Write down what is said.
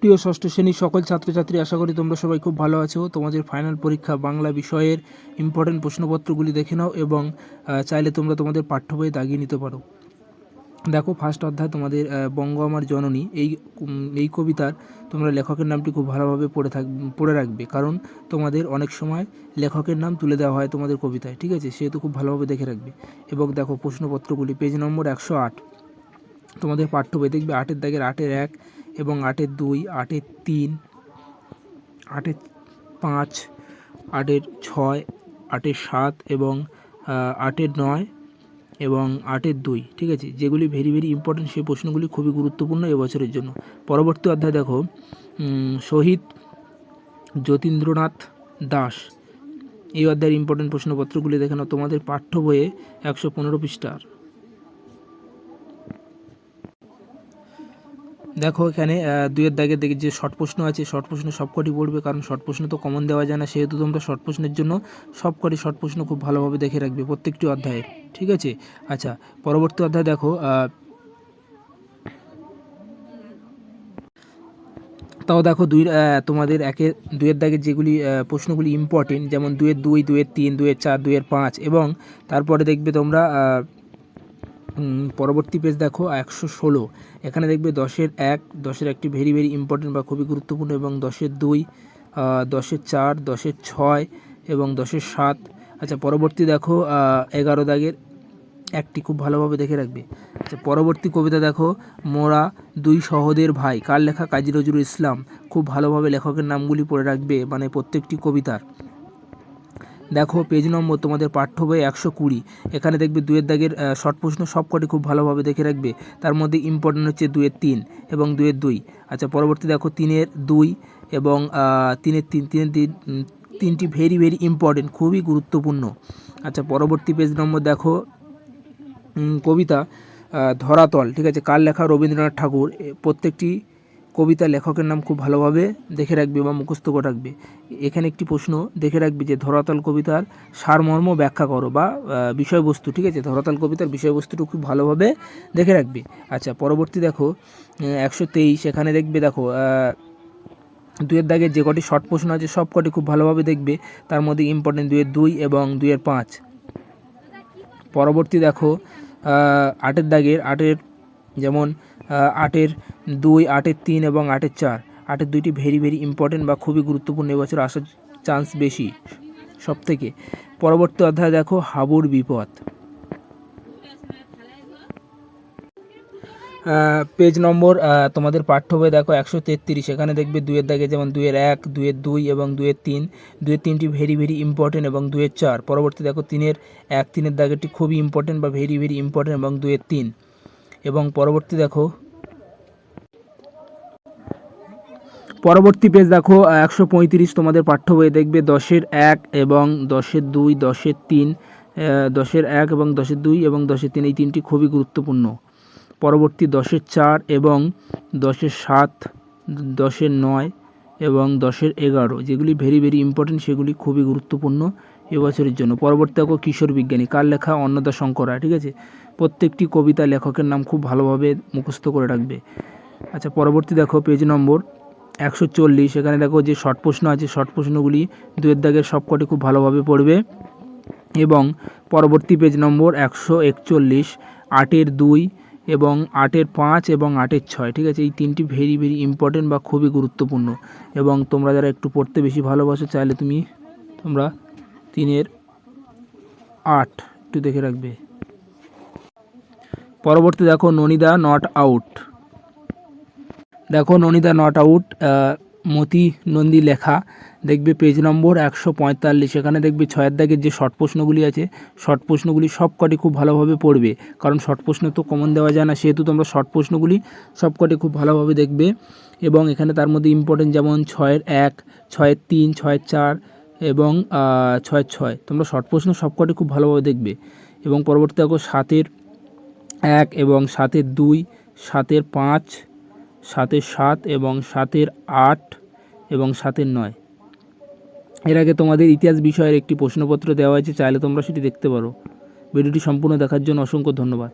প্রিয় ষষ্ঠ শ্রেণীর সকল ছাত্রছাত্রী, আশা করি তোমরা সবাই খুব ভালো আছো। তোমাদের ফাইনাল পরীক্ষা বাংলা বিষয়ের ইম্পর্টেন্ট প্রশ্নপত্রগুলি দেখে নাও এবং চাইলে তোমরা তোমাদের পাঠ্য বইয়ে দাগিয়ে নিতে পারো। দেখো, ফার্স্ট অধ্যায় তোমাদের বঙ্গ আমার জননী, এই কবিতার তোমরা লেখকের নামটি খুব ভালোভাবে পড়ে রাখবে, কারণ তোমাদের অনেক সময় লেখকের নাম তুলে দেওয়া হয় তোমাদের কবিতায়, ঠিক আছে? সেহেতু খুব ভালোভাবে দেখে রাখবে। এবং দেখো প্রশ্নপত্রগুলি, পেজ নম্বর 108 তোমাদের পাঠ্য বই দেখবে 8-এর দাগের 8-এর 1 এবং 8-এর 2, 8-এর 3, 8-এর 5, 8-এর 6, 8-এর 7 এবং 8-এর 9 এবং 8-এর 2, ঠিক আছে? যেগুলি ভেরি ভেরি ইম্পর্টেন্ট, সেই প্রশ্নগুলি খুবই গুরুত্বপূর্ণ এবছরের জন্য। পরবর্তী অধ্যায় দেখো, শহীদ যতীন্দ্রনাথ দাস, এই অধ্যায়ের ইম্পর্টেন্ট প্রশ্নপত্রগুলি দেখে নাও তোমাদের পাঠ্য বইয়ে 115 পৃষ্ঠার। দেখো এখানে 2-এর দাগের দিকে যে শর্ট প্রশ্ন আছে, শর্ট প্রশ্ন সবকটি পড়বে, কারণ শর্ট প্রশ্ন তো কমন দেওয়া যায় না, সেহেতু তোমরা শর্ট প্রশ্নের জন্য সবকটি শর্ট প্রশ্ন খুব ভালোভাবে দেখে রাখবে প্রত্যেকটি অধ্যায়ে, ঠিক আছে? আচ্ছা, পরবর্তী অধ্যায় দেখো, তাও দেখো তোমাদের 2-এর দাগের যেগুলি প্রশ্নগুলি ইম্পর্টেন্ট, যেমন 2-এর 2, 2-এর 3, 2-এর 4, 2-এর 5 এবং তারপরে দেখবে তোমরা পরবর্তী পেজ দেখো 116, এখানে দেখবে 10-এর 1, 10-এর একটি ভেরি ভেরি ইম্পর্টেন্ট বা খুবই গুরুত্বপূর্ণ, এবং 10-এর 2, 10-এর 4, 10-এর 6 এবং 10-এর 7। আচ্ছা, পরবর্তী দেখো 11 দাগের একটি খুব ভালোভাবে দেখে রাখবে। আচ্ছা, পরবর্তী কবিতা দেখো, মোরা দুই সহোদর ভাই, কার লেখা? কাজী নজরুল ইসলাম। খুব ভালোভাবে লেখকের নামগুলি পড়ে রাখবে, মানে প্রত্যেকটি কবিতার। দেখো পেজ নম্বর তোমাদের পাঠ্য বই 120, এখানে দেখবে 2-এর দাগের শর্ট প্রশ্ন সবকটি খুব ভালোভাবে দেখে রাখবে, তার মধ্যে ইম্পর্টেন্ট হচ্ছে 2-এর 3 এবং 2-এর 2। আচ্ছা, পরবর্তী দেখো 3-এর 2 এবং 3-এর 3, 3-এর 3, 3টি ভেরি ভেরি ইম্পর্টেন্ট, খুবই গুরুত্বপূর্ণ। আচ্ছা, পরবর্তী পেজ নম্বর দেখো, কবিতা ধরাতল, ঠিক আছে? কার লেখা? রবীন্দ্রনাথ ঠাকুর। প্রত্যেকটি কবিতা লেখকের নাম খুব ভালোভাবে দেখে রাখবে বা মুখস্থ করে রাখবে। এখানে একটি প্রশ্ন দেখে রাখবে যে ধরাতল কবিতার সারমর্ম ব্যাখ্যা করো বা বিষয়বস্তু, ঠিক আছে? ধরাতল কবিতার বিষয়বস্তুটা খুব ভালোভাবে দেখে রাখবে। আচ্ছা, পরবর্তী দেখো 123, এখানে দেখবে দেখো 2-এর দাগের যে কটি শর্ট প্রশ্ন আছে সব কটি খুব ভালোভাবে দেখবে, তার মধ্যে ইম্পর্টেন্ট 2-এর 2 এবং 2-এর 5। পরবর্তী দেখো 8-এর দাগের 8-এর যেমন 8-এর 2, 8-এর 3 এবং 8-এর 4, 8-এর 2টি ভেরি ভেরি ইম্পর্টেন্ট বা খুবই গুরুত্বপূর্ণ, এবছর আসার চান্স বেশি সব থেকে। পরবর্তী অধ্যায় দেখো, হাবুর বিপদ। পেজ নম্বর তোমাদের পাঠ্য বই দেখো 133, এখানে দেখবে 2-এর দাগে যেমন 2-এর 1, 2-এর 2 এবং 2-এর 3, 2-এর 3টি ভেরি ভেরি ইম্পর্টেন্ট এবং 2-এর 4। পরবর্তী দেখো 3-এর 1, 3-এর দাগেরটি খুবই ইম্পর্টেন্ট বা ভেরি ভেরি ইম্পর্টেন্ট এবং 2-এর 3। এবং পরবর্তী দেখো, পরবর্তী পেজ দেখো 135, তোমাদের পাঠ্য বইয়ে দেখবে 10-এর 1 এবং 10-এর 2, 10-এর 3, 10-এর 1 এবং 10-এর 2 এবং 10-এর 3, এই 3টি খুবই গুরুত্বপূর্ণ। পরবর্তী 10-এর 4 এবং 10-এর 7, 10-এর 9 এবং 10-এর 11, যেগুলি ভেরি ভেরি ইম্পর্টেন্ট, সেগুলি খুবই গুরুত্বপূর্ণ এবছরের জন্য। পরবর্তী দেখো কিশোর বিজ্ঞানী, কার লেখা? অন্নদা শঙ্কর রায়, ঠিক আছে? প্রত্যেকটি কবিতা লেখকের নাম খুব ভালোভাবে মুখস্থ করে রাখবে। আচ্ছা, পরবর্তী দেখো পেজ নম্বর 140, এখানে দেখো যে শর্ট প্রশ্ন আছে, শর্ট প্রশ্নগুলি 2-এর দাগের সবকটি খুব ভালোভাবে পড়বে। এবং পরবর্তী পেজ নম্বর 141, 8-এর 2 এবং 8-এর 5 এবং 8-এর 6, ঠিক আছে? এই 3টি ভেরি ভেরি ইম্পর্টেন্ট বা খুবই গুরুত্বপূর্ণ, এবং তোমরা যারা একটু পড়তে বেশি ভালোবাসো চাইলে তোমরা 3-এর 8 একটু দেখে রাখবে। পরবর্তী দেখো, ননিদা নট আউট। দেখো ননিদা নট আউট, মতি নন্দী লেখা, দেখবে পেজ নম্বর 145, এখানে দেখবে 6-এর দাগের যে শর্ট প্রশ্নগুলি আছে, শর্ট প্রশ্নগুলি সবকটি খুব ভালোভাবে পড়বে, কারণ শর্ট প্রশ্ন তো কমন দেওয়া যায় না, সেহেতু তোমরা শর্ট প্রশ্নগুলি সবকটি খুব ভালোভাবে দেখবে। এবং এখানে তার মধ্যে ইম্পর্টেন্ট যেমন 6-এর 1, 6-এর 3, 6-এর 4 এবং 6-এর 6, তোমরা শর্ট প্রশ্ন সবকটি খুব ভালোভাবে দেখবে। এবং পরবর্তী দেখো 7-এর 1 এবং 7-এর 2, 7-এর 5, 7-এর 7 এবং 7-এর 8 এবং 7-এর 9। এর আগে তোমাদের ইতিহাস বিষয়ের একটি প্রশ্নপত্র দেওয়া হয়েছে, চাইলে তোমরা সেটি দেখতে পারো। ভিডিওটি সম্পূর্ণ দেখার জন্য অসংখ্য ধন্যবাদ।